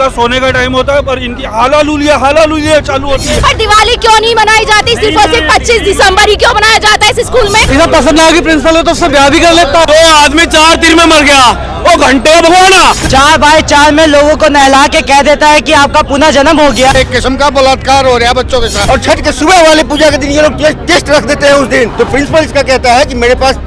इनका सोने का टाइम होता है, पर इनकी हालालुलिया चालू होती है। पर दिवाली क्यों नहीं मनाई जाती? सिर्फ और सिर्फ 25 दिसंबर ही क्यों मनाया जाता है इस स्कूल में? इसे पसंद ना होगी प्रिंसिपल हो तो उससे ब्याह भी कर लेता। 2 आदमी 4 तीर में मर गया, वो घंटे भगवाना 4 बाय 4 में लोगों को नहला के कह देता है कि आपका पुनः जन्म हो गया। एक किस्म का बलात्कार हो रहा है बच्चों के साथ। और छठ के सुबह वाले पूजा के दिन ये लोग टेस्ट रख देते हैं उस दिन। तो प्रिंसिपल इसका कहता है कि मेरे पास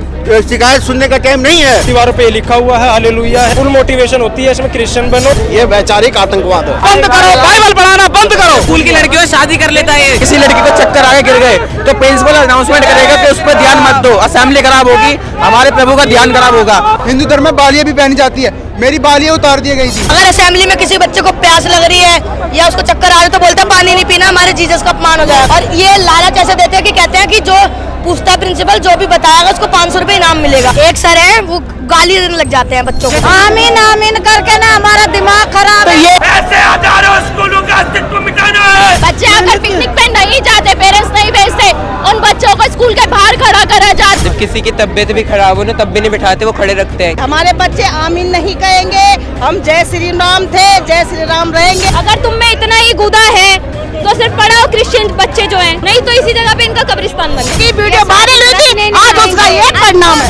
शिकायत सुनने का टाइम नहीं है। दीवारों पे लिखा हुआ है हालेलुया है। फुल मोटिवेशन होती है इसमें, क्रिश्चियन बनो। ये वैचारिक आतंकवाद है। बंद करो, बाइबल पढ़ाना बंद करो। स्कूल की लड़कियों से शादी कर लेता है। किसी लड़की को चक्कर आगे गिर गए तो प्रिंसिपल अनाउंसमेंट करेगा कि उस पर ध्यान मत दो, असेंबली खराब होगी, हमारे प्रभु का ध्यान खराब होगा। हिंदू धर्म में बालियां भी पहनी जाती है, मेरी बालियां उतार दी गई थी। अगर असेंबली में किसी बच्चे को प्यास लग रही है या उसको चक्कर आ रहा है तो बोलता है पानी नहीं पीना, हमारे जीसस का अपमान हो जाएगा। और ये लालच ऐसे देते हैं कि कहते हैं कि जो पूछता प्रिंसिपल जो भी बताएगा उसको 500 रुपए इनाम मिलेगा। एक सर है वो गाली देने लग जाते हैं बच्चों को, आमीन आमीन करके ना हमारा दिमाग खराब है। ये ऐसे हजारों स्कूलों का अस्तित्व मिटाना है। बच्चे अगर पिकनिक पे नहीं जाते, पेरेंट्स नहीं भेजते, उन बच्चों को स्कूल के बाहर खड़ा करा जाता। जब किसी की तबीयत भी खराब हो ना तब भी नहीं बिठाते, वो खड़े रखते हैं। हमारे बच्चे आमीन नहीं कहेंगे, हम जय श्री राम थे, जय श्री राम रहेंगे। अगर तुम में इतना ही गुदा है तो सिर्फ पढ़ाओ क्रिश्चियन बच्चे जो हैं, नहीं तो इसी जगह पे इनका कब्रिस्तान बने। ये वीडियो वायरल हुई थी, आज उसका ये परिणाम है।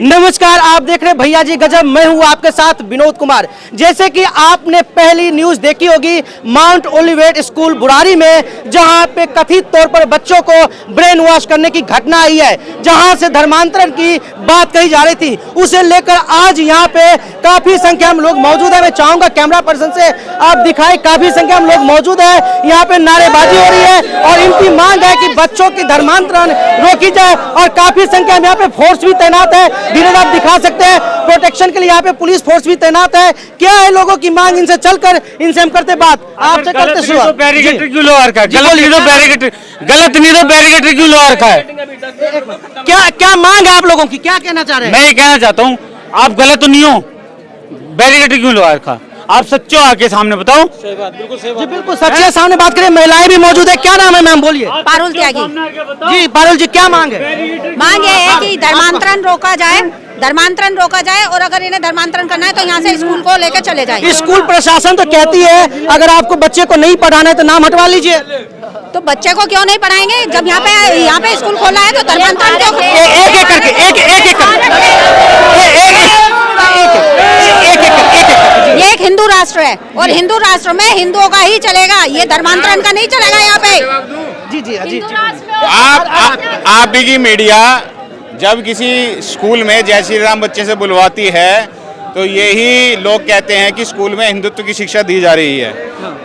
नमस्कार, आप देख रहे हैं भैया जी गजब। मैं हूं आपके साथ विनोद कुमार। जैसे कि आपने पहली न्यूज देखी होगी माउंट ओलिवेट स्कूल बुराड़ी में, जहां पे कथित तौर पर बच्चों को ब्रेन वॉश करने की घटना आई है, जहां से धर्मांतरण की बात कही जा रही थी, उसे लेकर आज यहां पे काफी संख्या में लोग मौजूद है। मैं चाहूंगा कैमरा पर्सन से आप दिखाएं, काफी संख्या में लोग मौजूद है। यहाँ पे नारेबाजी हो रही है और इनकी मांग है कि बच्चों की धर्मांतरण रोकी जाए और काफी संख्या में यहाँ पे फोर्स भी तैनात है। धीरे आप दिखा सकते हैं, प्रोटेक्शन के लिए यहाँ पे पुलिस फोर्स भी तैनात है। क्या है लोगों की मांग, इनसे चलकर इनसे हम करते बात। आपसे करते शुरुआत। बैरिकेड क्यों लगा रखा है? गलत नहीं तो बैरिकेड क्यों लगा रखा है? क्या मांग है आप लोगों की, क्या कहना चाह रहे हैं? मैं ये कहना चाहता हूँ, आप गलत तो नहीं हो, बैरिकेड क्यों लगा रखा? आप सच्चे हो, आके सामने बताओ। सही बात, जी बिल्कुल सच्चे है, सामने बात करें। महिलाएं भी मौजूद है। क्या नाम है मैम, बोलिए। पारुल त्यागी जी पारुल जी, क्या मांग है? मांग ये है कि धर्मांतरण रोका जाए और अगर इन्हें धर्मांतरण करना है तो यहाँ से स्कूल को लेकर चले जाए। स्कूल प्रशासन तो कहती है अगर आपको बच्चे को नहीं पढ़ाना है तो नाम हटवा लीजिए। तो बच्चे को क्यों नहीं पढ़ाएंगे? जब यहाँ पे स्कूल खोला है तो धर्मांतरण क्यों? एक एक करके ये एक हिंदू राष्ट्र है और हिंदू राष्ट्र में हिंदुओं का ही चलेगा, ये धर्मांतरण का नहीं चलेगा यहाँ पे। जी आप की मीडिया जब किसी स्कूल में जय श्री राम बच्चे से बुलवाती है तो यही लोग कहते हैं कि स्कूल में हिंदुत्व की शिक्षा दी जा रही है।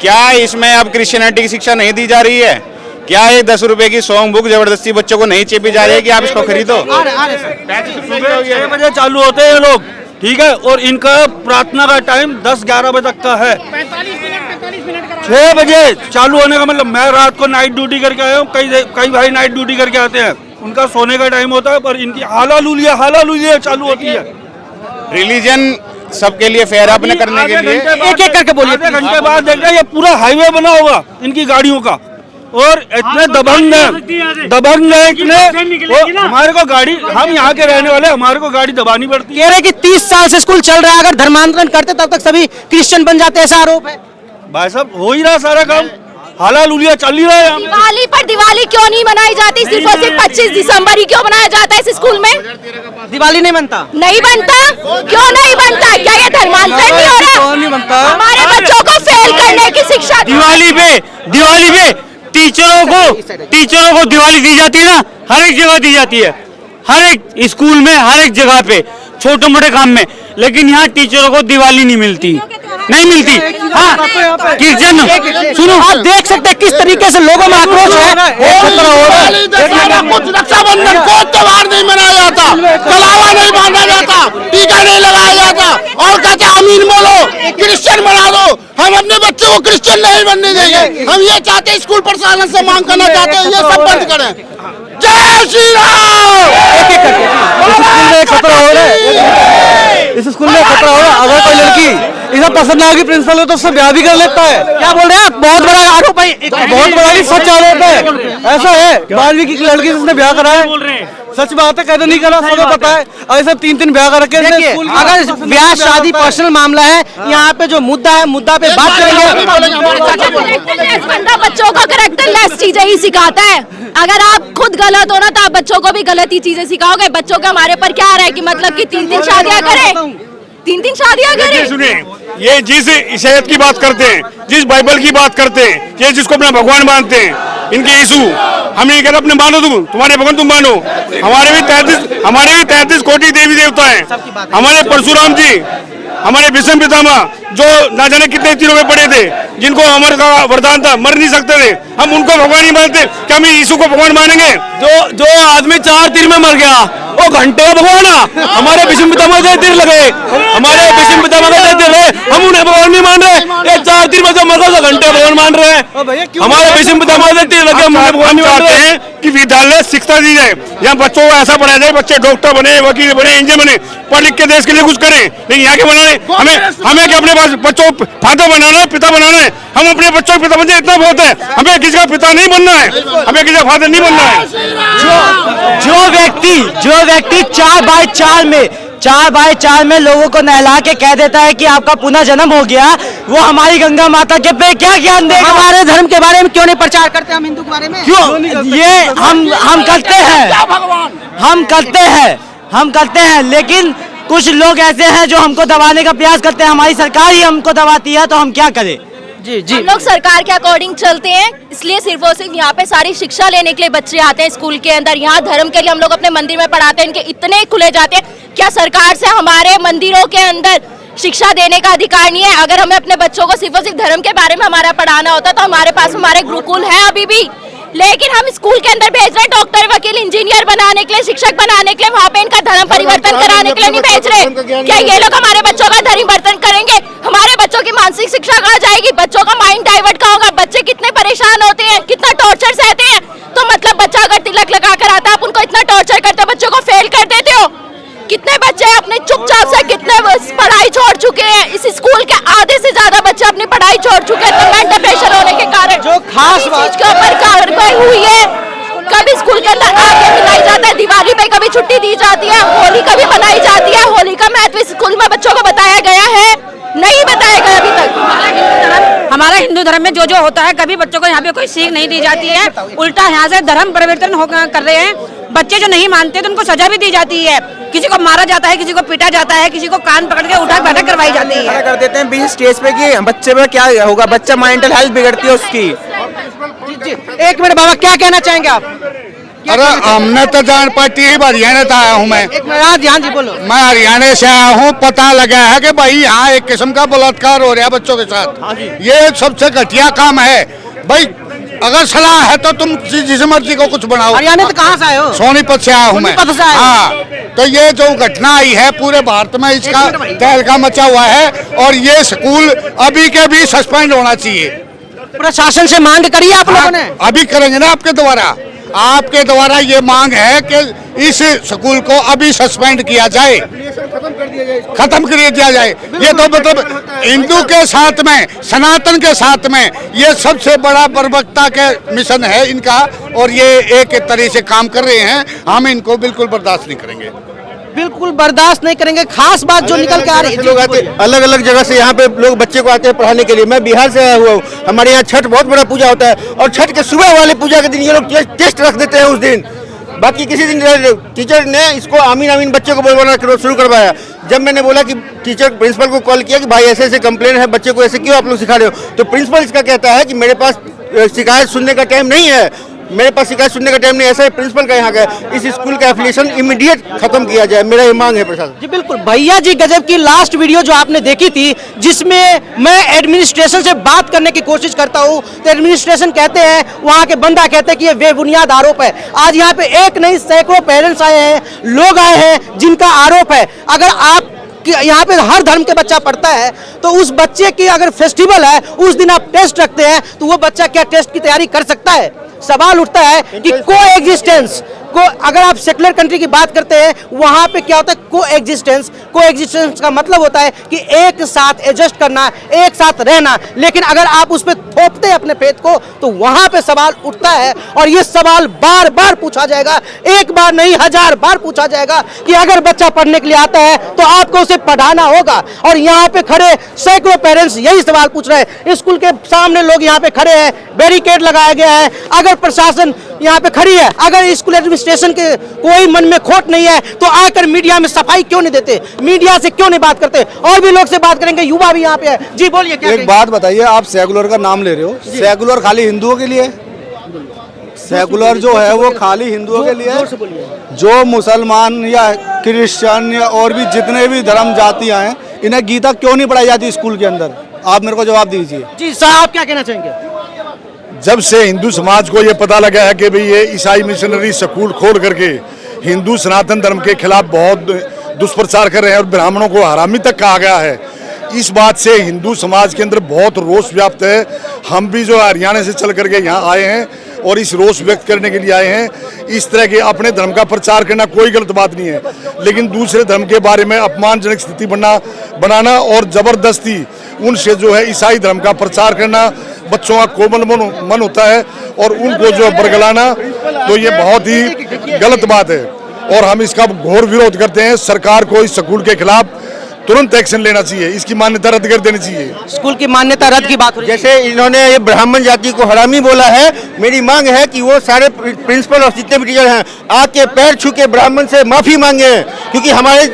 क्या इसमें अब क्रिश्चियनिटी की शिक्षा नहीं दी जा रही है? क्या ये 10 रुपए की सॉन्ग बुक जबरदस्ती बच्चों को नहीं चेपी जा रही है कि आप इसको खरीदो? 6 बजे चालू होते हैं ये लोग, ठीक है, और इनका प्रार्थना का टाइम 10-11 बजे तक का है। 6 बजे चालू होने का मतलब, मैं रात को नाइट ड्यूटी करके आया हूँ, कई भाई नाइट ड्यूटी करके आते हैं, उनका सोने का टाइम होता है, पर इनकी हालालुलिया चालू होती है। रिलीजन सबके लिए फेयर अपने करने के लिए एक एक करके बोलिए। आधे घंटे बाद देख रहे हैं ये पूरा हाईवे बना होगा इनकी गाड़ियों का, और इतने दबंग है इतने, हमारे को गाड़ी, हम यहाँ के रहने वाले, हमारे को गाड़ी दबानी पड़ती है। कह रहे कि 30 साल से स्कूल चल रहा है, अगर धर्मांतरण करते तब तक सभी क्रिश्चियन बन जाते, ऐसा आरोप है। भाई साहब हो ही रहा सारा काम, हालालुलिया चल ही रहा है। दिवाली पर दिवाली क्यों नहीं मनाई जाती? सिर्फ और सिर्फ 25 दिसंबर ही क्यों मनाया जाता है इस स्कूल में? दिवाली नहीं बनता? नहीं बनता, क्यों नहीं बनता? क्या ये धर्मांतरण नहीं हो रहा? नहीं बनता। हमारे बच्चों को फेल करने की शिक्षा। दिवाली पे टीचरों को दिवाली दी जाती है ना, हर एक जगह दी जाती है, हर एक स्कूल में, हर एक जगह पे, छोटे मोटे काम में, लेकिन यहाँ टीचरों को दिवाली नहीं मिलती। हाँ, क्रिश्चियन सुनो, आप देख सकते हैं किस तरीके से लोगों में आक्रोश है। कुछ रक्षाबंधन को त्योहार नहीं मनाया जाता, कलावा नहीं बांधा जाता, टीका नहीं लगाया जाता, और कहते आमीन बोलो, क्रिश्चियन बना दो। हम अपने बच्चों को क्रिश्चियन नहीं बनने देंगे। हम ये चाहते हैं, स्कूल प्रशासन से मांग करना चाहते हैं, ये सब बंद करें। जय श्री राम। एक एक करके खतरा हो रहा है। इस स्कूल में खतरा हो, अगर कोई लड़की इसे पसंद ना आएगी प्रिंसिपल को तो उससे ब्याह भी कर लेता है। क्या बोल रहे हैं आप? बहुत बड़ा आरोप है, बहुत बड़ा नहीं, सच आरोप है। ऐसा है 12वीं की लड़की से उसने ब्याह करा है, सच बात है, कहते नहीं करा, सबको पता है। ऐसे 3 ब्याह कर रखे हैं। अगर ब्याह शादी पर्सनल मामला है, यहाँ पे जो मुद्दा है, मुद्दा पे बात करेंगे। बंदा बच्चों को कैरेक्टरलेस चीजें ही सिखाता है। अगर आप खुद गलत हो ना तो आप बच्चों को भी गलत ही चीजें सिखाओगे। बच्चों का हमारे पर क्या रहा है कि मतलब कि 3 शादियां करें, 3 शादियां करें। सुनिए, ये जिस ईसाईयत की बात करते हैं, जिस बाइबल की बात करते हैं, ये जिसको अपना भगवान मानते हैं, इनके यीशु, हम नहीं कहते अपने मानो, तुम तुम्हारे भगवान तुम मानो। हमारे भी 33 कोटि देवी देवता हैं। हमारे परशुराम जी, हमारे भीष्म पितामह जो ना जाने कितने तीरों में पड़े थे, जिनको अमर का वरदान था, मर नहीं सकते थे, हम उनको भगवान ही मानते, क्या हम यीशु को भगवान मानेंगे? जो आदमी 4 तीर में मर गया वो घंटे भगवान है। हमारे भीष्म पितामह के तीर लगे, हमारे भीष्म पितामह के तीर लगे, हम उन्हें भगवान नहीं मान रहे। ये 4 तीर में जो मर गया घंटे भगवान मान रहे हैं। हमारे भीष्म पितामह के तीर लगे, हम उन्हें भगवान नहीं मान रहे कि विद्यालय शिक्षा दी जाए, यहाँ बच्चों को ऐसा पढ़ाया जाए, बच्चे डॉक्टर बने, वकील बने, इंजीनियर बने, पढ़ लिख के देश के लिए कुछ करें। लेकिन यहाँ के बनाने हमें क्या अपने बच्चों को फादर बनाना है, पिता बनाना है। हम अपने बच्चों के पिता बनने इतना बहुत है, हमें किसी का पिता नहीं बनना है, हमें किसी का फादर नहीं बनना है। जो व्यक्ति 4x4 में लोगों को नहला के कह देता है कि आपका पुनः जन्म हो गया, वो हमारी गंगा माता के पे क्या ज्ञान देगा? हमारे धर्म के बारे में क्यों नहीं प्रचार करते हम हिंदू के बारे में? क्यों? ये हम करते हैं, लेकिन कुछ लोग ऐसे हैं जो हमको दबाने का प्रयास करते हैं। हमारी सरकार ही हमको दबाती है, तो हम क्या करें? जी हम लोग सरकार के अकॉर्डिंग चलते हैं, इसलिए सिर्फ और सिर्फ यहाँ पे सारी शिक्षा लेने के लिए बच्चे आते हैं स्कूल के अंदर। यहाँ धर्म के लिए हम लोग अपने मंदिर में पढ़ाते हैं, इनके इतने खुले जाते हैं। क्या सरकार से हमारे मंदिरों के अंदर शिक्षा देने का अधिकार नहीं है? अगर हमें अपने बच्चों को सिर्फ और सिर्फ धर्म के बारे में हमारा पढ़ाना होता तो हमारे पास हमारे गुरुकुल है अभी भी, लेकिन हम स्कूल के अंदर भेज रहे हैं डॉक्टर, वकील, इंजीनियर बनाने के लिए, शिक्षक बनाने के लिए, वहाँ पे इनका धर्म परिवर्तन कराने के लिए नहीं भेज रहे। क्या ये लोग हमारे बच्चों का धर्म परिवर्तन करेंगे? हमारे बच्चों की मानसिक शिक्षा कहाँ जाएगी? बच्चों का माइंड डाइवर्ट कहाँ होगा? बच्चे कितने परेशान होते हैं, कितना टॉर्चर सहते हैं। तो मतलब बच्चा अगर तिलक लगा कर आता है, आप उनको इतना टॉर्चर करते हो, बच्चों को फेल कर देते हो। कितने बच्चे अपने चुपचाप से कितने पढ़ाई छोड़ चुके हैं? इस स्कूल के आधे से ज्यादा बच्चे अपनी पढ़ाई छोड़ चुके हैं मेंटल प्रेशर होने के कारण। जो खास चीज के ऊपर कार्रवाई हुई है, कभी स्कूल के अंदर आगे मिलाई जाता है, दिवाली पे कभी छुट्टी दी जाती है, होली कभी मनाई जाती है, होली का महत्व स्कूल में बच्चों को बताया गया है? नहीं बताया गया अभी तक। हमारा हिंदू धर्म में जो होता है, कभी बच्चों को यहाँ पे कोई सीख नहीं दी जाती है। उल्टा यहाँ से धर्म परिवर्तन कर रहे हैं। बच्चे जो नहीं मानते तो उनको सजा भी दी जाती है। किसी को मारा जाता है, किसी को पीटा जाता है, किसी को कान पकड़ के उठा बैठक करवाई जाती है। कर देते हैं बीच स्टेज पे कि बच्चे में क्या होगा, बच्चा मेंटल हेल्थ बिगड़ती है उसकी। एक मिनट बाबा, क्या कहना चाहेंगे आप? अरे हमने तो जान पार्टी ही हरियाणा से आया हूँ मैं। एक मिनट ध्यान जी बोलो। मैं हरियाणा से आया हूँ, पता लगा है कि भाई यहाँ एक किस्म का बलात्कार हो रहा है बच्चों के साथ। ये सबसे घटिया काम है भाई। अगर सलाह है तो तुम जिस मर्जी को कुछ बनाओ। हरियाणा से कहाँ से आए हो? सोनीपत से आया हूँ मैं। सोनीपत से आए हो? हाँ, तो ये जो घटना आई है पूरे भारत में इसका तहलका मचा हुआ है, और ये स्कूल अभी के भी सस्पेंड होना चाहिए। प्रशासन से मांग करी आप लोगों ने? अभी करेंगे ना, आपके द्वारा ये मांग है कि इस स्कूल को अभी सस्पेंड किया जाए, खत्म कर दिया जाए। ये तो मतलब हिंदू के साथ में, सनातन के साथ में ये सबसे बड़ा बर्बरता के मिशन है इनका, और ये एक तरह से काम कर रहे हैं। हम इनको बिल्कुल बर्दाश्त नहीं करेंगे, बिल्कुल बर्दाश्त नहीं करेंगे। खास बात जो निकल के आ रही है, लोग आते अलग अलग जगह से यहाँ पे लोग बच्चे को आते हैं पढ़ाने के लिए। मैं बिहार से आया हुआ हूँ। हमारे यहाँ छठ बहुत बड़ा पूजा होता है, और छठ के सुबह वाले पूजा के दिन ये लोग टेस्ट रख देते हैं उस दिन। बाकी किसी दिन टीचर ने इसको आमीन आमीन बच्चे को बोलवाना शुरू करवाया। जब मैंने बोला कि टीचर प्रिंसिपल को कॉल किया कि भाई ऐसे ऐसे कंप्लेन है, बच्चे को ऐसे क्यों आप लोग सिखा रहे हो, तो प्रिंसिपल इसका कहता है कि मेरे पास शिकायत सुनने का टाइम नहीं है, मेरे पास शिकायत सुनने का टाइम नहीं। ऐसा है प्रिंसिपल का यहाँ का इस स्कूल का एफिलिएशन इमीडिएट खत्म किया जाए, मेरा ये मांग है प्रशासन जी। बिल्कुल भैया जी, गजब की लास्ट वीडियो जो आपने देखी थी, जिसमें मैं एडमिनिस्ट्रेशन से बात करने की कोशिश करता हूँ, तो एडमिनिस्ट्रेशन कहते हैं, वहाँ के बंदा कहते हैं कि ये बेबुनियाद आरोप है। आज यहाँ पे एक नहीं सैकड़ों पेरेंट्स आए हैं, लोग आए हैं जिनका आरोप है। अगर आप कि यहाँ पे हर धर्म के बच्चा पढ़ता है, तो उस बच्चे की अगर फेस्टिवल है उस दिन आप टेस्ट रखते हैं, तो वो बच्चा क्या टेस्ट की तैयारी कर सकता है? सवाल उठता है कि कोएग्जिस्टेंस को, अगर आप सेकुलर कंट्री की बात करते हैं, वहां पे क्या होता है? कोएग्जिस्टेंस का मतलब होता है कि एक साथ एडजस्ट करना, एक साथ रहना। लेकिन अगर आप उस पर थोपते हैं अपने फेथ को, तो वहां पे सवाल उठता है, और ये सवाल बार बार पूछा जाएगा, एक बार नहीं 1000 बार पूछा जाएगा कि अगर बच्चा पढ़ने के लिए आता है तो आपको उसे पढ़ाना होगा। और यहाँ पे खड़े सैकड़ों पेरेंट्स यही सवाल पूछ रहे हैं। स्कूल के सामने लोग यहाँ पे खड़े हैं, बैरिकेड लगाया गया है। अगर प्रशासन यहाँ पे खड़ी है, अगर स्कूल एडमिनिस्ट्रेशन के कोई मन में खोट नहीं है, तो आकर मीडिया में सफाई क्यों नहीं देते? मीडिया से क्यों नहीं बात करते? और भी लोग से बात करेंगे, युवा भी यहाँ पे है। जी बोलिए, क्या एक बात बताइए, आप सेकुलर का नाम ले रहे हो, सेकुलर खाली हिंदुओं के लिए? सेकुलर जो है वो खाली हिंदुओं के लिए? जो मुसलमान या क्रिश्चियन या और भी जितने भी धर्म जातियां हैं, इन्हें गीता क्यों नहीं पढ़ाई जाती स्कूल के अंदर? आप मेरे को जवाब दीजिए। जी साहब, आप क्या कहना चाहेंगे? जब से हिंदू समाज को ये पता लगा है कि भाई ये ईसाई मिशनरी स्कूल खोल करके हिंदू सनातन धर्म के खिलाफ बहुत दुष्प्रचार कर रहे हैं और ब्राह्मणों को हरामी तक कहा गया है, इस बात से हिंदू समाज के अंदर बहुत रोष व्याप्त है। हम भी जो हरियाणा से चल करके यहाँ आए हैं और इस रोष व्यक्त करने के लिए आए हैं। इस तरह के अपने धर्म का प्रचार करना कोई गलत बात नहीं है, लेकिन दूसरे धर्म के बारे में अपमानजनक स्थिति बनाना और जबरदस्ती उनसे जो है ईसाई धर्म का प्रचार करना, बच्चों का कोमल मन होता है और उनको जो बरगलाना, तो ये बहुत ही गलत बात है और हम इसका घोर विरोध करते हैं। सरकार को इस स्कूल के खिलाफ तुरंत एक्शन लेना चाहिए, इसकी मान्यता रद्द कर देनी चाहिए। स्कूल की मान्यता रद्द की बात हो रही है। जैसे इन्होंने ये ब्राह्मण जाति को हरामी बोला है, मेरी मांग है कि वो सारे प्रिंसिपल और जितने भी टीचर हैं आके पैर छू के ब्राह्मण से माफी मांगे, क्योंकि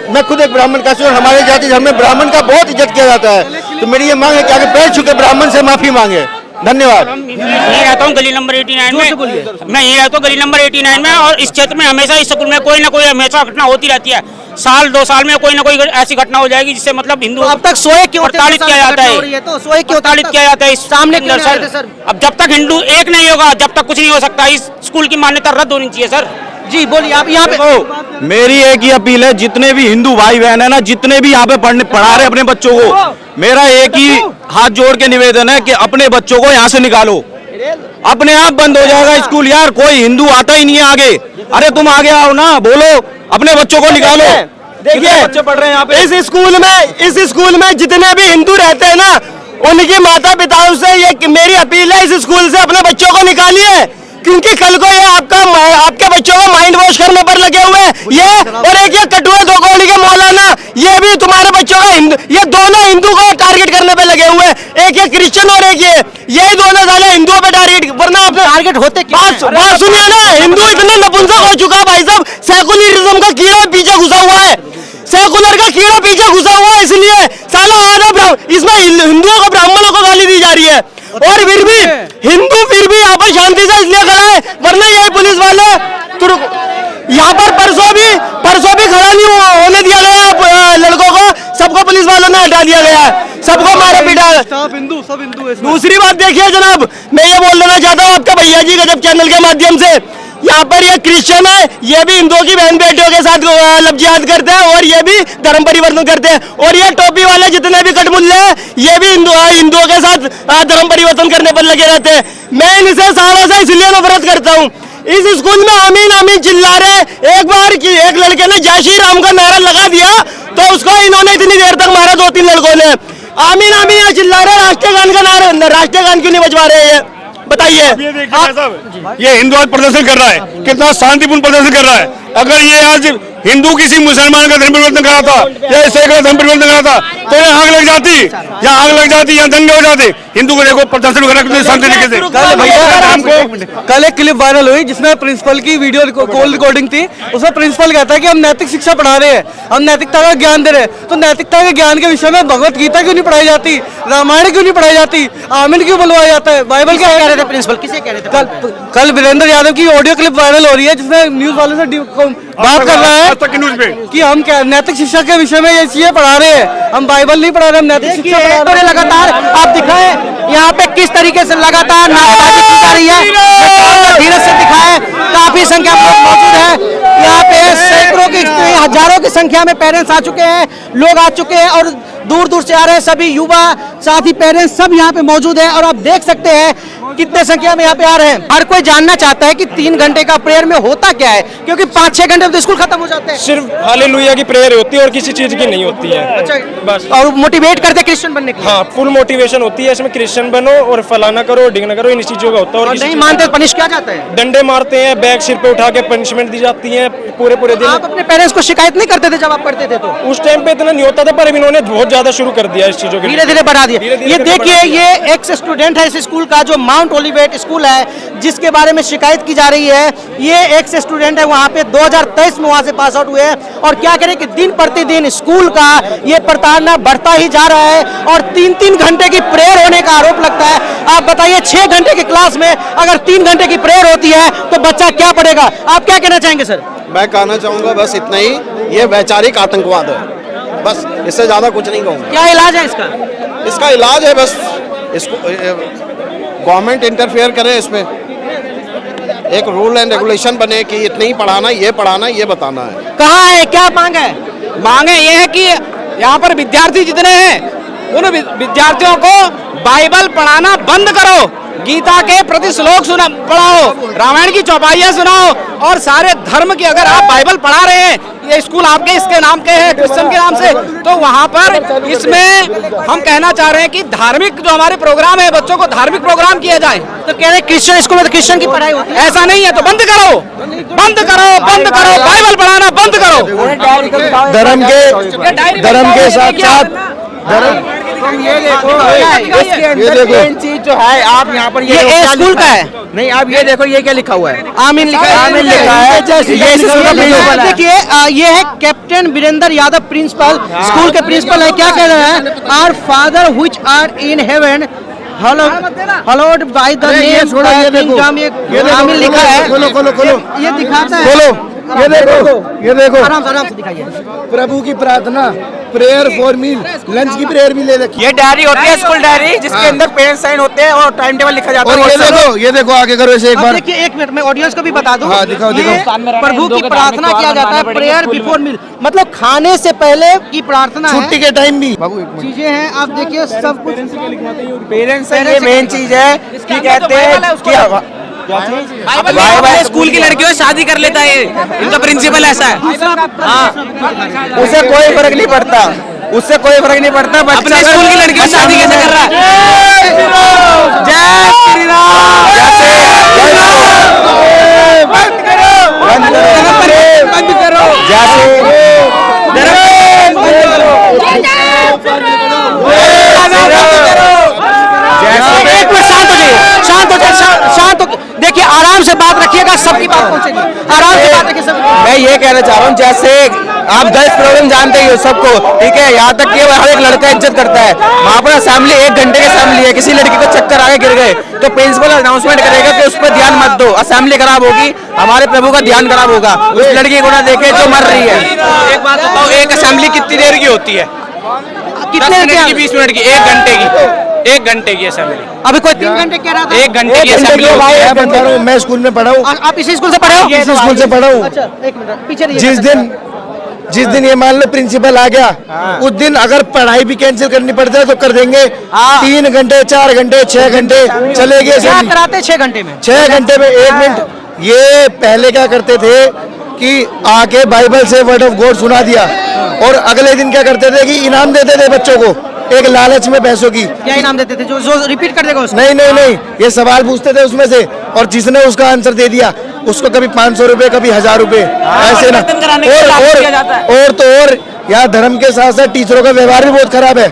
मैं खुद एक ब्राह्मण का हूं, हमारे जाति धर्म में ब्राह्मण का बहुत इज्जत किया जाता है। तो मेरी ये मांग है कि आगे पैर छू के ब्राह्मण से माफी मांगे। धन्यवाद। मैं रहता हूँ गली नंबर 89 में, मैं यही रहता हूँ गली नंबर 89 में, और इस क्षेत्र में हमेशा इस स्कूल में कोई ना कोई हमेशा घटना होती रहती है। साल 2 साल में कोई ना कोई ऐसी घटना हो जाएगी जिससे मतलब हिंदू अब तक सोए क्यों प्रताड़ित किया जाता है, तो सोए क्यों प्रताड़ित किया जाता है इस सामने क्यों नहीं आए थे, सर? अब जब तक हिंदू एक नहीं होगा जब तक कुछ नहीं हो सकता। इस स्कूल की मान्यता रद्द होनी चाहिए सर। जी बोलिए, आप यहाँ पे। मेरी एक ही अपील है, जितने भी हिंदू भाई बहन है ना, जितने भी यहाँ पे पढ़ा रहे अपने बच्चों को, मेरा एक ही हाथ जोड़ के निवेदन है कि अपने बच्चों को यहाँ से निकालो। अपने आप बंद हो जाएगा स्कूल यार, कोई हिंदू आता ही नहीं है आगे। अरे तुम आगे आओ ना, बोलो, अपने बच्चों को निकालो। देखिए बच्चे पढ़ रहे हैं यहाँ पे। इस स्कूल में जितने भी हिंदू रहते हैं ना, उनके माता पिताओं से ये मेरी अपील है, इस स्कूल से अपने बच्चों को निकालिए, क्योंकि कल को ये आपके बच्चों को माइंड वॉश करने पर लगे हुए हैं ये, और एक ये कटुआ दो कौड़ी के मौलाना, ये भी तुम्हारे बच्चों का ये दोनों हिंदू को टारगेट करने पे लगे हुए हैं। एक ये क्रिश्चियन और एक ये दोनों साले हिंदुओं पे टारगेट, वरना आप टारगेट होते बात सुनिए ना, हिंदू इतना नपुंसक हो चुका है भाई साहब, सेकुलरिज्म का कीड़ा पीछे घुसा हुआ है, सेकुलर का कीड़ा पीछे घुसा हुआ है, इसलिए साला आधा इसमें हिंदुओं को ब्राह्मणों को गाली दी जा रही है। और फिर भी हिंदू यहाँ पर शांति से इसलिए खड़ा है, वरना यही पुलिस वाले यहाँ पर परसों भी खड़ा नहीं होने दिया गया लड़कों को, सबको पुलिस वालों ने हटा दिया गया है, सबको मारा पीटा। सब हिंदू। दूसरी बात देखिए जनाब, मैं ये बोल देना चाहता हूँ आपका भैया जी गजब चैनल के माध्यम से, यहाँ पर ये क्रिश्चियन है, ये भी हिंदुओं की बहन बेटियों के साथ लफ्जियात करते हैं और ये भी धर्म परिवर्तन करते हैं, और ये टोपी वाले जितने भी कटमुल्ले हैं ये भी हिंदुओं के साथ धर्म परिवर्तन करने पर लगे रहते हैं। मैं इनसे सालों से इसलिए नफरत करता हूँ। इस स्कूल में आमीन आमीन चिल्ला रहे, एक बार की एक लड़के ने जय श्री राम का नारा लगा दिया तो उसको इन्होंने इतनी देर तक मारा, 2-3 लड़कों ने। आमीन आमीन यहाँ चिल्ला रहे, राष्ट्रीय गान का नारा, राष्ट्रीय गान क्यों नहीं बजवा रहे हैं? बताइए। ये हिंदू आज प्रदर्शन कर रहा है, कितना शांतिपूर्ण प्रदर्शन कर रहा है। अगर ये आज हिंदू किसी मुसलमान का धर्म परिवर्तन करा था या ईसाई का धर्म परिवर्तन करा था तो यहाँ आग लग जाती, यहाँ दंगे हो जाते। हिंदू को देखो प्रदर्शन करा कितनी शांति तरीके से। कल एक क्लिप वायरल हुई जिसमें प्रिंसिपल की वीडियो कॉल रिकॉर्डिंग थी, उसमें प्रिंसिपल कहता है कि हम नैतिक शिक्षा पढ़ा रहे हैं, हम नैतिकता का ज्ञान दे रहे हैं, तो नैतिकता के ज्ञान के विषय में भगवत गीता क्यों नहीं पढ़ाई जाती, रामायण क्यों नहीं पढ़ाई जाती, आमीन क्यों बुलवाया जाता है, बाइबल क्या कह रहे थे प्रिंसिपल, किसे कह रहे थे? कल वीरेंद्र यादव की ऑडियो क्लिप वायरल हो रही है जिसमें न्यूज वाले से बात कर रहा है कि हम क्या नैतिक शिक्षा के विषय में ये चीजें पढ़ा रहे हैं, हम बाइबल नहीं पढ़ा रहे, हम नैतिक शिक्षा पढ़ा रहे हैं। लगातार आप दिखाएं यहाँ पे किस तरीके से लगातार नारेबाजी की जा रही है, धीरे से दिखाएं, काफी संख्या में लोग मौजूद है यहाँ पे, सैकड़ों की हजारों की संख्या में पेरेंट्स आ चुके हैं, लोग आ चुके हैं और दूर दूर से आ रहे हैं, सभी युवा साथी पेरेंट्स सब यहाँ पे मौजूद हैं और आप देख सकते हैं कितने संख्या में यहाँ पे आ रहे हैं। हर कोई जानना चाहता है कि 3 घंटे का प्रेयर में होता क्या है, क्योंकि 5-6 घंटे में तो स्कूल खत्म हो जाते हैं। सिर्फ हालेलुया की प्रेयर होती है और किसी चीज की नहीं होती है। अच्छा, बस। और मोटिवेट करते क्रिश्चियन बनने के लिए। हाँ, फुल मोटिवेशन होती है इसमें, क्रिश्चियन बनो और फलाना करो, ढिंगना करो, इन चीजों का होता है। और नहीं मानते तो पनिश किया जाता है, डंडे मारते हैं, बैग सिर पे उठा के पनिशमेंट दी जाती है पूरे दिन। आप अपने पेरेंट्स को शिकायत नहीं करते थे जब आप पढ़ते थे तो? उस टाइम पे इतना नहीं होता था, पर अब इन्होंने बहुत ज्यादा शुरू कर दिया इस चीजों के लिए, धीरे धीरे बढ़ा दिया। धीरे-धीरे ये बढ़ा देखिए, ये एक्स स्टूडेंट है इस स्कूल का जो माउंट ओलिवेट स्कूल है, जिसके बारे में शिकायत की जा रही है। ये एक्स स्टूडेंट है, वहाँ पे 2023 में वहाँ से पास आउट हुए हैं और क्या करें कि दिन प्रतिदिन स्कूल का ये प्रताड़ना बढ़ता ही जा रहा है और 3-3 घंटे की प्रेयर होने का आरोप लगता है। आप बताइए, 6 घंटे की क्लास में अगर 3 घंटे की प्रेयर होती है तो बच्चा क्या पढ़ेगा? आप क्या कहना चाहेंगे सर? मैं कहना चाहूँगा बस इतना ही, ये वैचारिक आतंकवाद है, बस इससे ज़्यादा कुछ नहीं कहूँगा। क्या इलाज है इसका? इसका इलाज है बस इसको गवर्नमेंट इंटरफेयर करे, इसमें एक रूल एंड रेगुलेशन बने कि इतना ही पढ़ाना, ये बताना है। कहाँ है, क्या मांग है? मांगे ये है कि यहाँ पर विद्यार्थी जितने हैं उन विद्यार्थियों को बाइबल पढ़ाना बंद करो, गीता के प्रति श्लोक पढ़ाओ, रामायण की चौपाइयाँ सुनाओ और सारे धर्म की, अगर आप बाइबल पढ़ा रहे हैं, ये स्कूल आपके इसके नाम के है, क्रिश्चियन के नाम से, तो वहाँ पर इसमें हम कहना चाह रहे हैं कि धार्मिक जो हमारे प्रोग्राम है, बच्चों को धार्मिक प्रोग्राम किया जाए। तो कह रहे क्रिश्चियन स्कूल में तो क्रिश्चियन की पढ़ाई होती है। ऐसा नहीं है तो बंद करो, बाइबल पढ़ाना बंद करो। धर्म के साथ साथ ये देखो, इसके अंदर मेन चीज जो है, आप यहाँ पर ये स्कूल का है? नहीं, आप ये देखो, ये क्या लिखा हुआ है? आमीन लिखा है। आमीन लिखा है। ये स्कूल का प्रिंसिपल है। देखिए, ये है captain Virendra Yadav, principal, school के प्रिंसिपल है। क्या कह रहे हैं? Our father which are in heaven, hallowed by the name, ये देखो, आमीन लिखा है। खोलो, ये दिखाता है। ये देखो, आराम से दिखाइए। प्रभु की प्रार्थना, प्रेयर फॉर मील, लंच की प्रेयर भी ले रखी है। ये डायरी होती है, स्कूल डायरी, जिसके अंदर पेरेंट्स साइन होते हैं और टाइम टेबल लिखा जाता है। और ये देखो आगे करो इसे एक बार। देखिए, 1 मिनट में ऑडियंस को भी बता दूं। हाँ, दिखाओ। प्रभु की प्रार्थना किया जाता है, प्रेयर बिफोर मील, मतलब खाने से पहले की प्रार्थना है। छुट्टी के टाइम भी चीजें हैं, आप देखिए सब कुछ। पेरेंट्स ये मेन चीज है कि कहते हैं कि बाइबल स्कूल की लड़कियों से शादी कर लेता है, इनका प्रिंसिपल ऐसा है। हाँ, उसे कोई फर्क नहीं पड़ता, उससे कोई फर्क नहीं पड़ता। अपने स्कूल की लड़कियों से शादी कैसे कर रहा है? जय श्री राम। बंद करो। शांत हो। देखिए, आराम से बात रखिएगा, सबकी बात पहुंचेगी। आराम से बात रखिए। मैं ये कहना चाह रहा हूँ, जैसे आप 10 प्रॉब्लम जानते ही हो सबको, ठीक है, यहाँ तक कि हर एक लड़का इज्जत करता है। वहाँ पर असेंबली 1 घंटे की असेंबली है, किसी लड़की को चक्कर आगे गिर गए तो प्रिंसिपल अनाउंसमेंट करेगा कि उस पर ध्यान मत दो, असेंबली खराब होगी, हमारे प्रभु का ध्यान खराब होगा, उस लड़की को ना देखे जो मर रही है। एक बात बताओ, एक असेंबली कितनी देर की होती है? कितने 10 मिनट की, 20 मिनट की, 1 घंटे की, 1 घंटे की असेंबली। अभी कोई 3 घंटे कह रहा था। 1 घंटे की असेंबली। मैं स्कूल में पढ़ा हूँ। आप इसी स्कूल से पढ़े हो? इसी स्कूल से पढ़ा हूँ। अच्छा, 1 मिनट पीछे रहिए। जिस दिन ये मान लो प्रिंसिपल आ गया, उस दिन अगर पढ़ाई भी कैंसिल करनी पड़ता है तो कर देंगे। 3 घंटे, 4 घंटे, 6 घंटे चले गए। क्या कराते 6 घंटे में? 6 घंटे में 1 मिनट। ये पहले क्या करते थे कि आके बाइबल से वर्ड ऑफ गॉड सुना दिया और अगले दिन क्या करते थे कि इनाम देते थे बच्चों को, एक लालच में पैसों की। क्या इनाम देते थे? जो रिपीट कर देगा उसको? नहीं, ये सवाल पूछते थे उसमें से, और जिसने उसका आंसर दे दिया उसको कभी 500 रुपए, कभी 1000 रुपए, ऐसे ना। और यहाँ धर्म के साथ साथ टीचरों का व्यवहार भी बहुत खराब है।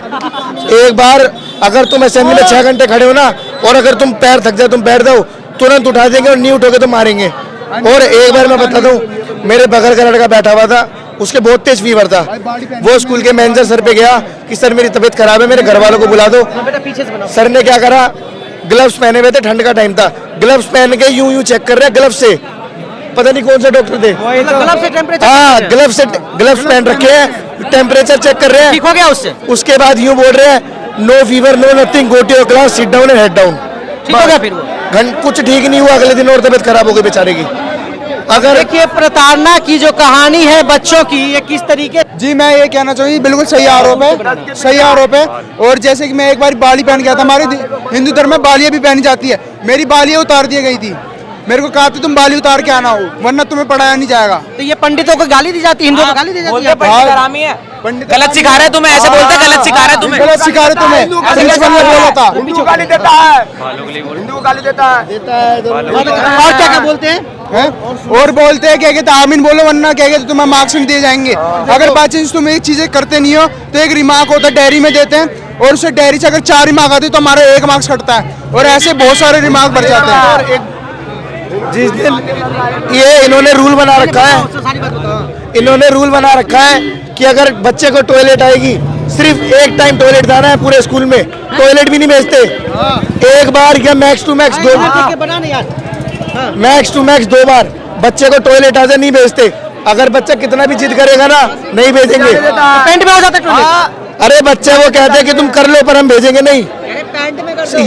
एक बार अगर तुम असेंबली में 6 घंटे खड़े हो ना, और अगर तुम पैर थक जाए, तुम बैठ जाओ, तुरंत उठा देंगे और नहीं उठोगे तो मारेंगे। और एक बार मैं बताता हूँ, मेरे बगल का लड़का बैठा हुआ था, उसके बहुत तेज फीवर था। वो स्कूल के मैनेजर सर पे गया कि सर मेरी तबीयत खराब है, मेरे घर वालों को बुला दो। सर ने क्या करा, ग्लव्स पहने हुए थे, ठंड का टाइम था, ग्लव्स पहन के यूं चेक कर रहे, ग्लव्स से, पता नहीं कौन से डॉक्टर थे। हाँ, ग्लव्स पहन रखे हैं, टेम्परेचर चेक कर रहे हैं। ठीक हो गया उससे? उसके बाद यूं बोल रहे हैं, no fever, no nothing, go to your class, sit down and head down. ठीक हो गया फिर वो? कुछ ठीक नहीं हुआ, अगले दिन और तबीयत खराब हो गई बेचारे की। अगर देखिए प्रताड़ना की जो कहानी है बच्चों की, ये किस तरीके। जी मैं ये कहना चाहूँगी बिल्कुल सही आरोप है, सही आरोप है। और जैसे कि मैं एक बार बाली पहन गया था, हमारे हिंदू धर्म में बालियाँ भी पहनी जाती है, मेरी बालियाँ उतार दी गई थी। मेरे को कहा था तुम बाली उतार के आना हो वरना तुम्हें पढ़ाया नहीं जाएगा। तो ये पंडितों को गाली दी जाती है, हिंदुओं को गाली दी जाती है, पंडित गलत सिखा रहे तुम्हें, ऐसे बोलते हैं गलत सिखा रहे तुम्हें, गलत सिखा रहे तुम्हें। प्रिंसिपल ने बोला था हिंदू गाली देता है, हिंदू को गाली देता है। और क्या क्या बोलते हैं? और बोलते हैं क्या कहते आमीन बोलो वरना क्या कहते तुम्हें मार्क्स नहीं दिए जाएंगे। अगर बाई चांस तुम एक चीजें करते नहीं हो तो एक रिमार्क होता है डायरी में देते हैं, और उसे डायरी से अगर 4 रिमार्क आती तो हमारा 1 मार्क्स कटता है, और ऐसे बहुत सारे रिमार्क बढ़ जाते हैं। जिस दिन ये इन्होंने रूल बना रखा है, इन्होंने रूल बना रखा है कि अगर बच्चे को टॉयलेट आएगी सिर्फ एक टाइम टॉयलेट जाना है पूरे स्कूल में, टॉयलेट भी नहीं भेजते, एक बार या मैक्स टू मैक्स 2 बार बच्चे को टॉयलेट आते नहीं भेजते। अगर बच्चा कितना भी जिद करेगा ना नहीं भेजेंगे, पेंट में हो जाता है टॉयलेट। अरे बच्चे वो कहते हैं कि तुम कर लो पर हम भेजेंगे नहीं।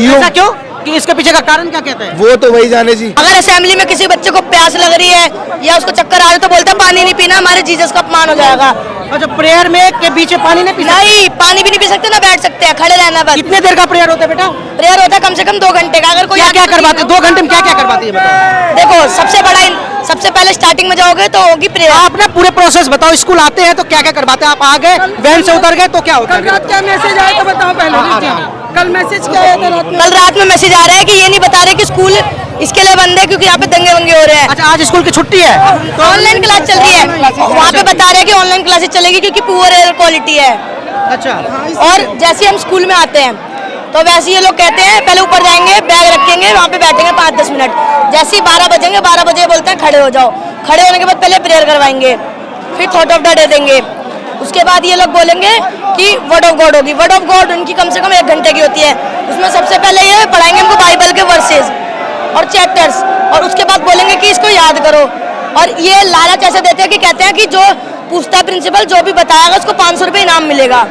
ऐसा क्यों कि इसके पीछे का कारण क्या कहते हैं? वो तो वही जाने जी। अगर असेंबली में किसी बच्चे को प्यास लग रही है या उसको चक्कर आ रहा है तो बोलते हैं पानी नहीं पीना, हमारे जीसस का अपमान हो जाएगा। अच्छा प्रेयर में के बीच में पानी नहीं पी सकते? नहीं, पानी भी नहीं पी सकते ना बैठ सकते हैं, खड़े रहना बस। कितने देर का प्रेयर होता है बेटा? प्रेयर होता है कम से कम 2 घंटे का। अगर कोई क्या करवाते हैं 2 घंटे में, क्या क्या करवाती है बताओ? देखो सबसे पहले स्टार्टिंग में जाओगे तो होगी प्रेयर। आप ना पूरे प्रोसेस बताओ, स्कूल आते हैं तो क्या क्या करवाते हैं? आप आ गए वैन से उतर गए तो क्या होता है? रात क्या मैसेज आया तो बताओ पहले। कल मैसेज क्या आया था रात में? कल रात में मैसेज आ रहा है कि ये नहीं बता रहे कि स्कूल इसके लिए बंद है क्योंकि यहाँ पे दंगे वंगे हो रहे हैं। अच्छा आज स्कूल की छुट्टी है तो ऑनलाइन क्लास चल रही है, वहाँ पे बता रहे हैं कि ऑनलाइन क्लासेस चलेगी क्योंकि पुअर एयर क्वालिटी है। अच्छा और जैसे हम स्कूल में आते हैं तो वैसे ये लोग कहते हैं पहले ऊपर जाएंगे, बैग रखेंगे, वहाँ पे बैठेंगे 5-10 मिनट, जैसे ही 12 बजेंगे 12 बजे बोलते हैं खड़े हो जाओ। खड़े होने के बाद पहले प्रेयर करवाएंगे, फिर थॉट ऑफ द डे देंगे, उसके बाद ये लोग बोलेंगे कि वर्ड ऑफ गॉड होगी। वर्ड ऑफ गॉड उनकी कम से कम 1 घंटे की होती है, उसमें सबसे पहले ये पढ़ाएंगे हमको बाइबल के वर्सेस और चैप्टर्स, और उसके बाद बोलेंगे कि इसको याद करो। और ये लालच ऐसे देते हैं कि कहते हैं कि जो पूछता है प्रिंसिपल जो भी बताएगा उसको 500 रुपये इनाम मिलेगा,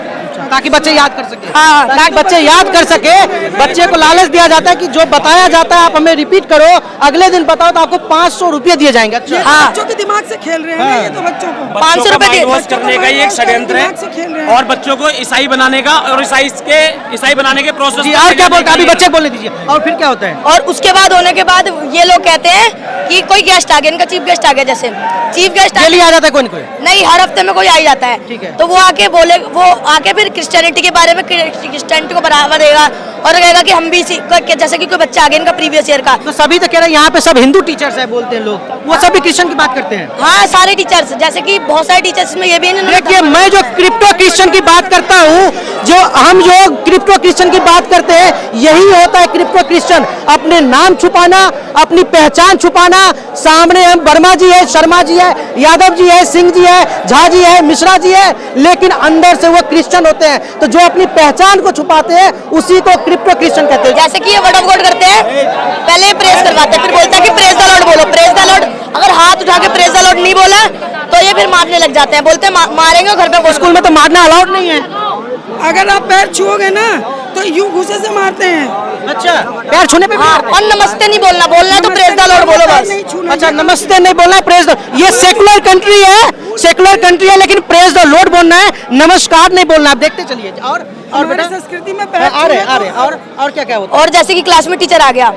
ताकि बच्चे याद कर सके। हाँ, ताकि बच्चे याद कर सके। बच्चे को लालच दिया जाता है कि जो बताया जाता है आप हमें रिपीट करो, अगले दिन बताओ तो आपको 500 रुपये दिए जाएंगे। अच्छा हाँ, बच्चों के दिमाग से खेल रहे हैं ये तो बच्चों को 500 रुपये करने का ये एक षड्यंत्र है और बच्चों को ईसाई बनाने का और ईसाई बनाने के प्रोसेस। जी और क्या बोलते हैं अभी बच्चे बोलने दीजिए, और फिर क्या होता है? और उसके बाद होने के बाद ये लोग कहते हैं कि कोई गेस्ट आ गया, इनका चीफ गेस्ट आ गया, जैसे चीफ गेस्ट आ जाता है कोई नहीं, हर हफ्ते में कोई आ ही जाता है। ठीक है। तो वो आके फिर क्रिश्चियनिटी के बारे में क्रिश्चियनिटी को बढ़ावा देगा और कहेगा कि हम भी जैसे कि कोई बच्चा आ गया इनका प्रीवियस ईयर का। तो सभी तो कह रहे हैं यहाँ पे सब हिंदू टीचर्स है बोलते हैं लोग, वो सभी क्रिश्चियन की बात करते हैं। हाँ सारे टीचर्स, जैसे कि बहुत सारे टीचर्स में ये भी देखिए मैं जो क्रिप्टो क्रिश्चियन की बात करता हूँ, हम जो क्रिप्टो क्रिश्चियन की बात करते हैं यही होता है क्रिप्टो क्रिश्चियन। अपने नाम छुपाना, अपनी पहचान छुपाना। सामने हम वर्मा जी है, शर्मा जी है, यादव जी है, सिंह जी है, झा जी है, मिश्रा जी है, लेकिन अंदर से वो क्रिश्चियन होते हैं। तो जो अपनी पहचान को छुपाते हैं उसी को क्रिप्टो क्रिश्चियन कहते हैं। जैसे कि ये वर्ड ऑफ गॉड करते हैं, पहले प्रेज करवाते हैं, फिर बोलता है कि प्रेज द लॉर्ड बोलो, प्रेज द लॉर्ड। अगर हाथ उठा के प्रेज द लॉर्ड नहीं बोला तो ये फिर मारने लग जाते हैं, बोलते हैं मारेंगे। घर पे स्कूल में तो मारना अलाउड नहीं है। अगर आप पैर छुओगे ना तो यूं घुसे से मारते हैं। अच्छा पैर छूने पे और नमस्ते नहीं बोलना, बोलना है तो प्रेज द लॉर्ड बोलो बस। अच्छा नमस्ते नहीं बोलना है, प्रेज द। ये सेकुलर कंट्री है, सेकुलर कंट्री है, लेकिन प्रेज द लॉर्ड बोलना है, नमस्कार नहीं बोलना। आप देखते चलिए। और बेटा संस्कृति में आ रहे और क्या क्या होता है? और जैसे कि क्लास में टीचर आ गया,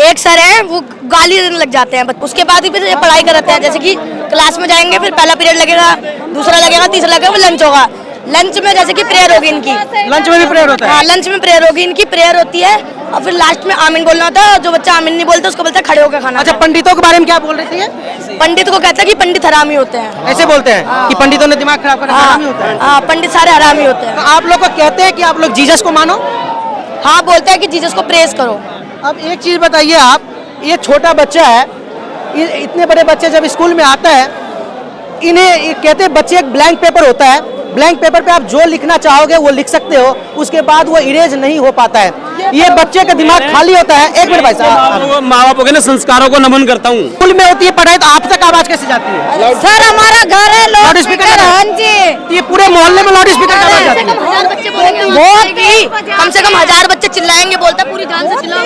एक सर है वो गाली देने लग जाते हैं, उसके बाद फिर ये पढ़ाई कराते हैं। जैसे कि क्लास में जाएंगे, फिर पहला पीरियड लगेगा, दूसरा लगेगा, तीसरा लगेगा, फिर लंच होगा। लंच में जैसे कि प्रेयर होगी इनकी, लंच में भी प्रेयर होता है। हाँ लंच में प्रेयर होगी इनकी, प्रेयर होती है और फिर लास्ट में आमीन बोलना होता है। जो बच्चा आमीन नहीं बोलता उसको बोलता है खड़े होकर खाना। अच्छा पंडितों के बारे में क्या बोल रही थी? पंडित को कहता है कि पंडित हरामी होते हैं। ऐसे बोलते हैं कि पंडितों ने दिमाग खराब करा, हरामी होता है। हाँ पंडित सारे हरामी होते हैं। तो आप लोग को कहते हैं कि आप लोग जीसस को मानो? हाँ बोलते हैं कि जीसस को प्रेज करो। अब एक चीज बताइए आप, ये छोटा बच्चा है, इतने बड़े बच्चे जब स्कूल में आता है, इन्हें कहते हैं बच्चे एक ब्लैंक पेपर होता है, ब्लैंक पेपर पे आप जो लिखना चाहोगे वो लिख सकते हो, उसके बाद वो इरेज नहीं हो पाता है। ये बच्चे का दिमाग खाली होता है। एक मिनट भाई साहब, माँ बाप के ना संस्कारों को नमन करता हूँ। स्कूल में होती है पढ़ाई तो आप तक आवाज कैसे जाती है? सर हमारा घर है, लाउड स्पीकर। हाँ जी, ये पूरे मोहल्ले में लाउड स्पीकर की आवाज जाती है। बहुत ही कम से कम 1000 बच्चे चिल्लाएंगे, बोलता पूरी ध्यान से चिल्लाओ।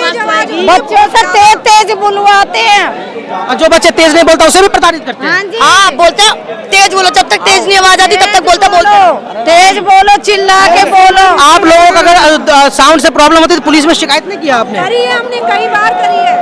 बच्चों से तेज तेज बुलवाते हैं। और जो बच्चे तेज नहीं बोलता उसे भी प्रताड़ित करते हैं। हाँ बोलते तेज बोलो, जब तक तेज नहीं आवाज आती तब तक बोलते तेज बोलो, चिल्ला के बोलो। आप लोगों को अगर साउंड से प्रॉब्लम होती है तो पुलिस में शिकायत नहीं किया आपने? करी है, हमने कई बार करी है,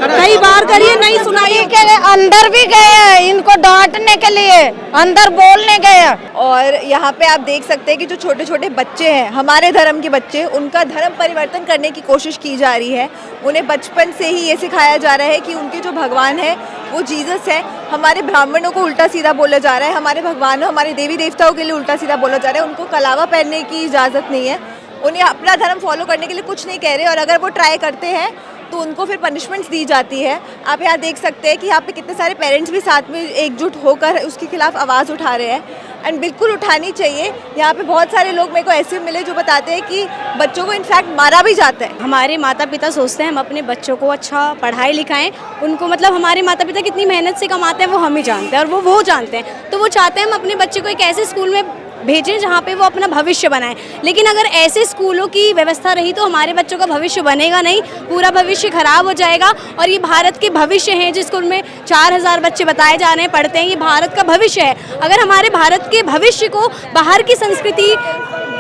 कई बार करी है, नहीं सुनाई। के लिए अंदर भी गए हैं, इनको डांटने के लिए अंदर बोलने गए हैं। और यहाँ पे आप देख सकते हैं कि जो छोटे छोटे बच्चे हैं, हमारे धर्म के बच्चे, उनका धर्म परिवर्तन करने की कोशिश की जा रही है। उन्हें बचपन से ही ये सिखाया जा रहा है कि उनके जो भगवान है वो जीसस है। हमारे ब्राह्मणों को उल्टा सीधा बोला जा रहा है, हमारे भगवानों, हमारे देवी देवताओं के लिए उल्टा सीधा बोला जा रहा है। उनको कलावा पहनने की इजाज़त नहीं है, उन्हें अपना धर्म फॉलो करने के लिए कुछ नहीं कह रहे। और अगर वो ट्राई करते हैं तो उनको फिर पनिशमेंट्स दी जाती है। आप यहाँ देख सकते हैं कि यहाँ पे कितने सारे पेरेंट्स भी साथ में एकजुट होकर उसके खिलाफ आवाज़ उठा रहे हैं, एंड बिल्कुल उठानी चाहिए। यहाँ पे बहुत सारे लोग मेरे को ऐसे मिले जो बताते हैं कि बच्चों को इनफैक्ट मारा भी जाता है। हमारे माता पिता सोचते हैं हम अपने बच्चों को अच्छा पढ़ाई लिखाएं, उनको मतलब हमारे माता पिता कितनी मेहनत से कमाते हैं वो हम ही जानते हैं, और वो जानते हैं। तो वो चाहते हैं हम अपने बच्चे को एक ऐसे स्कूल में भेजें जहाँ पे वो अपना भविष्य बनाए। लेकिन अगर ऐसे स्कूलों की व्यवस्था रही तो हमारे बच्चों का भविष्य बनेगा नहीं, पूरा भविष्य खराब हो जाएगा। और ये भारत के भविष्य हैं, जिस स्कूल में 4000 बच्चे बताए जा रहे हैं पढ़ते हैं, ये भारत का भविष्य है। अगर हमारे भारत के भविष्य को बाहर की संस्कृति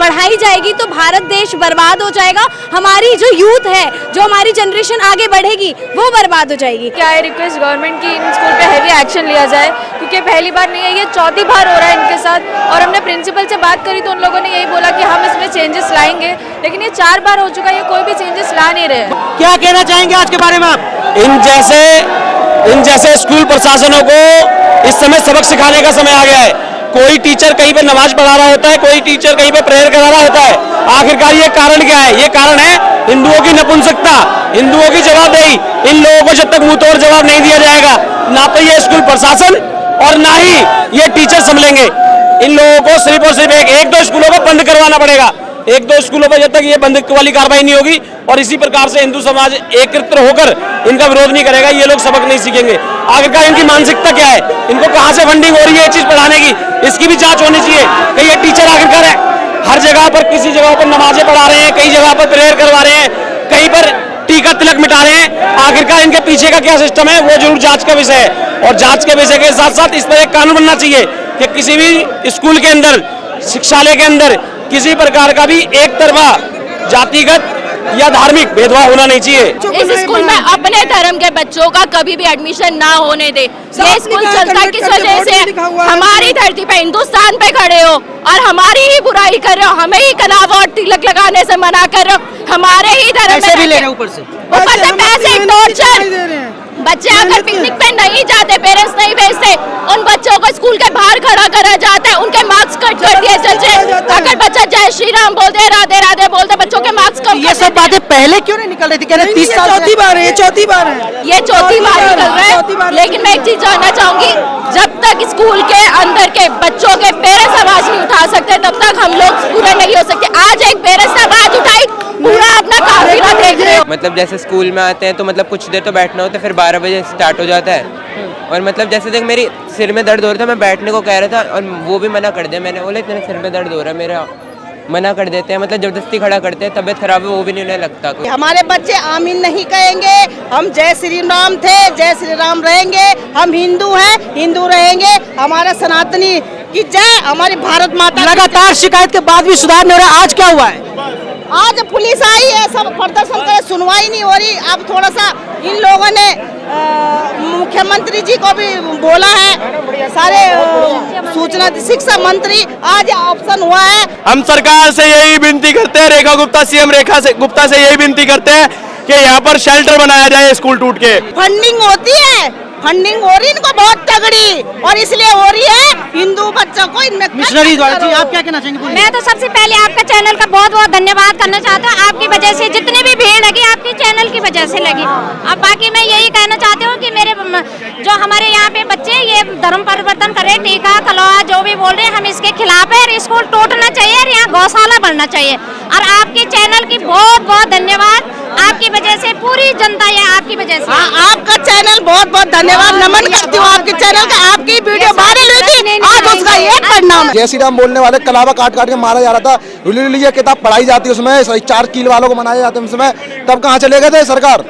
पढ़ाई जाएगी तो भारत देश बर्बाद हो जाएगा। हमारी जो यूथ है, जो हमारी जनरेशन आगे बढ़ेगी, वो बर्बाद हो जाएगी। क्या है रिक्वेस्ट गवर्नमेंट की इन स्कूल पे हैवी एक्शन लिया जाए, क्योंकि पहली बार नहीं है, ये चौथी बार हो रहा है इनके साथ। और हमने प्रिंसिपल से बात करी तो उन लोगों ने यही बोला कि हम इसमें चेंजेस लाएंगे, लेकिन ये 4 बार हो चुका है, ये कोई भी चेंजेस ला नहीं रहे। क्या कहना चाहेंगे आज के बारे में आप? इन जैसे स्कूल प्रशासनों को इस समय सबक सिखाने का समय आ गया है। कोई टीचर कहीं पे नमाज पढ़ा रहा होता है, कोई टीचर कहीं पे प्रेयर करा रहा होता है। आखिरकार ये कारण क्या है? ये कारण है हिंदुओं की नपुंसकता, हिंदुओं की जवाबदेही। इन लोगों को जब तक मुंह तोड़ जवाब नहीं दिया जाएगा, ना तो ये स्कूल प्रशासन और ना ही ये टीचर संभलेंगे। इन लोगों को सिर्फ और सिर्फ एक दो स्कूलों को बंद करवाना पड़ेगा। एक दो स्कूलों पर जब तक ये बंद वाली कार्रवाई नहीं होगी और इसी प्रकार से हिंदू समाज एकत्र होकर इनका विरोध नहीं करेगा, ये लोग सबक नहीं सीखेंगे। आखिरकार इनकी मानसिकता क्या है? इनको कहां से फंडिंग हो रही है ये चीज पढ़ाने की? इसकी भी जांच होनी चाहिए। कहीं ये टीचर आखिरकार है हर जगह पर, किसी जगह पर नमाजें पढ़ा रहे हैं, कई जगह पर प्रेयर करवा रहे हैं, कहीं पर टीका तिलक मिटा रहे हैं। आखिरकार इनके पीछे का क्या सिस्टम है वो जरूर जांच का विषय है। और जांच के विषय के साथ साथ इस पर एक कानून बनना चाहिए कि किसी भी स्कूल के अंदर, शिक्षालय के अंदर किसी प्रकार का भी एक तरफा जातिगत या धार्मिक भेदभाव होना नहीं चाहिए। इस स्कूल में अपने धर्म के बच्चों का कभी भी एडमिशन ना होने दे। ये स्कूल चलता किस वजह से? हमारी धरती पे, हिंदुस्तान पे खड़े हो और हमारी ही बुराई कर रहे हो, हमें ही कलावा और तिलक लगाने से मना कर रहे हो। हमारे ही धर्म में ऊपर से पैसे, टॉर्चर। बच्चे अगर पिकनिक पे नहीं जाते, पेरेंट्स नहीं भेजते, उन बच्चों को स्कूल के बाहर खड़ा करा जाता है, उनके मार्क्स कट कर दिए जाते हैं। अगर बच्चा जय श्री राम बोलते, राधे राधे बोलते, बच्चों के मार्क्स कम। ये सब बातें पहले क्यों नहीं निकल रही थी? कह रहे 30 साल चौथी बार है, चौथी बार है, ये चौथी बार निकल रहा है। लेकिन मैं एक चीज जानना चाहूंगी, जब तक स्कूल के अंदर के बच्चों के पेरेंट्स आवाज नहीं उठा सकते, तब तक हम लोग पूरे नहीं हो सकते। आज एक पेरेंट्स ने आवाज उठाई, पूरा अपना काफिला देख रहे हो। मतलब जैसे स्कूल में आते हैं तो मतलब कुछ देर तो बैठना होता है, फिर 12 बजे स्टार्ट हो जाता है। और मतलब जैसे देख मेरी सिर में दर्द हो रहा था, मैं बैठने को कह रहा था और वो भी मना कर दिया। मैंने बोला इतने सिर में दर्द हो रहा है मेरा, मना कर देते हैं। मतलब जबरदस्ती खड़ा करते हैं, तबीयत खराब है वो भी नहीं उन्हें लगता। हमारे बच्चे आमीन नहीं कहेंगे। हम जय श्री राम थे, जय श्री राम रहेंगे। हम हिंदू हैं, हिंदू रहेंगे। हमारा सनातनी की जय, हमारी भारत माता। लगातार शिकायत के बाद भी सुधार नहीं हो रहा, आज क्या हुआ है? आज पुलिस आई है, सब प्रदर्शन करे, सुनवाई नहीं हो रही। अब थोड़ा सा इन लोगों ने मुख्यमंत्री जी को भी बोला है, सारे सूचना शिक्षा मंत्री आज ऑप्शन हुआ है। हम सरकार से यही विनती करते हैं, रेखा गुप्ता, सीएम रेखा गुप्ता से यही विनती करते हैं कि यहाँ पर शेल्टर बनाया जाए स्कूल टूट के। फंडिंग होती है, फंडिंग हो रही है इनको बहुत तगड़ी, और इसलिए हो रही है हिंदू बच्चों को इनमें मिशनरी द्वारा। जी आप क्या कहना चाहेंगे? मैं तो सबसे पहले आपका चैनल का बहुत बहुत धन्यवाद करना चाहता हूँ। आपकी वजह से जितनी भी भीड़ लगी, आपके चैनल की वजह से लगी। अब बाकी मैं यही कहना चाहती हूँ कि मेरे जो हमारे यहाँ पे बच्चे ये धर्म परिवर्तन करे, टीका कलवा जो भी बोल रहे हैं, हम इसके खिलाफ है। स्कूल टूटना चाहिए और यहाँ गौशाला बनना चाहिए। और आपके चैनल की बहुत बहुत धन्यवाद, आपकी वजह से पूरी जनता ये आपकी वजह से। आपका चैनल बहुत बहुत धन्यवाद, नमन करती हूँ आपके चैनल का। आपकी वीडियो वायरल हुई थी, आज उसका ये परिणाम। जय श्री राम बोलने वाले कलावा काट काट के मारा जा रहा था। ये किताब पढ़ाई जाती है, उसमें 4 कील वालों को मनाया जाता है उसमें, तब कहाँ चले गए थे सरकार?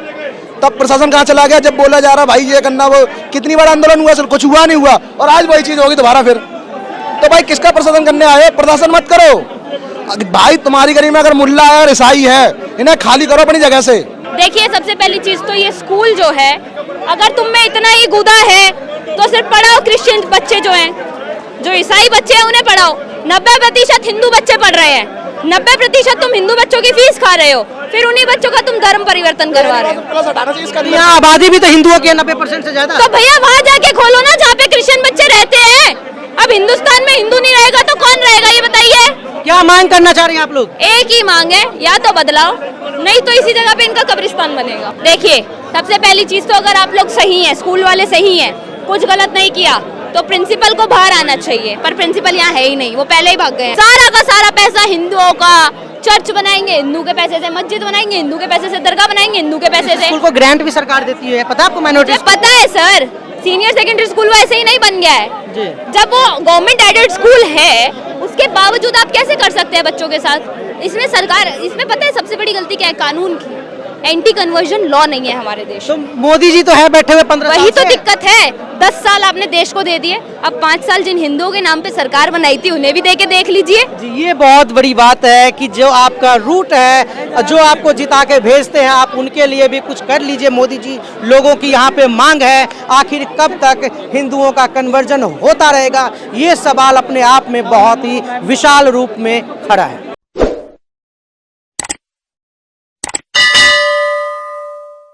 तब प्रशासन कहाँ चला गया जब बोला जा रहा भाई ये करना वो। कितनी बार आंदोलन हुआ, कुछ हुआ नहीं हुआ, और आज वही चीज होगी दोबारा फिर। तो भाई किसका प्रशासन करने आए? प्रशासन मत करो भाई। तुम्हारी गली में अगर मुल्ला है और ईसाई है, इन्हें खाली करो अपनी जगह से। देखिए, सबसे पहली चीज तो ये स्कूल जो है, अगर तुम में इतना ही गुदा है तो सिर्फ पढ़ाओ क्रिश्चियन बच्चे जो हैं, जो ईसाई बच्चे हैं उन्हें पढ़ाओ। 90% हिंदू बच्चे पढ़ रहे हैं, 90% तुम हिंदू बच्चों की फीस खा रहे हो, फिर उन्हीं बच्चों का तुम धर्म परिवर्तन करवा रहे हो। यहाँ आबादी भी तो हिंदुओं की 90% से ज्यादा। तो भैया वहाँ जाके खोलो ना जहाँ पे क्रिश्चियन बच्चे रहते हैं। अब हिंदुस्तान में हिंदू नहीं रहेगा तो कौन रहेगा, ये बताइए। क्या मांग करना चाह रहे हैं आप लोग? एक ही मांग है, या तो बदलाव, नहीं तो इसी जगह पे इनका कब्रिस्तान बनेगा। देखिए, सबसे पहली चीज तो अगर आप लोग सही हैं, स्कूल वाले सही हैं, कुछ गलत नहीं किया, तो प्रिंसिपल को बाहर आना चाहिए। पर प्रिंसिपल यहाँ है ही नहीं, वो पहले ही भाग गए हैं। सारा का सारा पैसा हिंदुओं का, चर्च बनाएंगे हिंदू के पैसे से, मस्जिद बनाएंगे हिंदू के पैसे से, दरगाह बनाएंगे हिंदू के पैसे से। स्कूल को ग्रांट भी सरकार देती है, पता है आपको? माइनॉरिटी पता है सर, सीनियर सेकेंडरी स्कूल वो ऐसे ही नहीं बन गया है। जब वो गवर्नमेंट एडेड स्कूल है, उसके बावजूद आप कैसे कर सकते हैं बच्चों के साथ? इसमें सरकार, इसमें पता है सबसे बड़ी गलती क्या है? कानून की। एंटी कन्वर्जन लॉ नहीं है हमारे देश। तो मोदी जी तो है बैठे हुए 15 साल वही तो दिक्कत है। 10 साल आपने देश को दे दिए, अब 5 साल जिन हिंदुओं के नाम पे सरकार बनाई थी उन्हें भी दे के देख लीजिए। ये बहुत बड़ी बात है कि जो आपका रूट है, जो आपको जिता के भेजते हैं, आप उनके लिए भी कुछ कर लीजिए मोदी जी। लोगों की यहाँ पे मांग है, आखिर कब तक हिंदुओं का कन्वर्जन होता रहेगा? ये सवाल अपने आप में बहुत ही विशाल रूप में खड़ा है।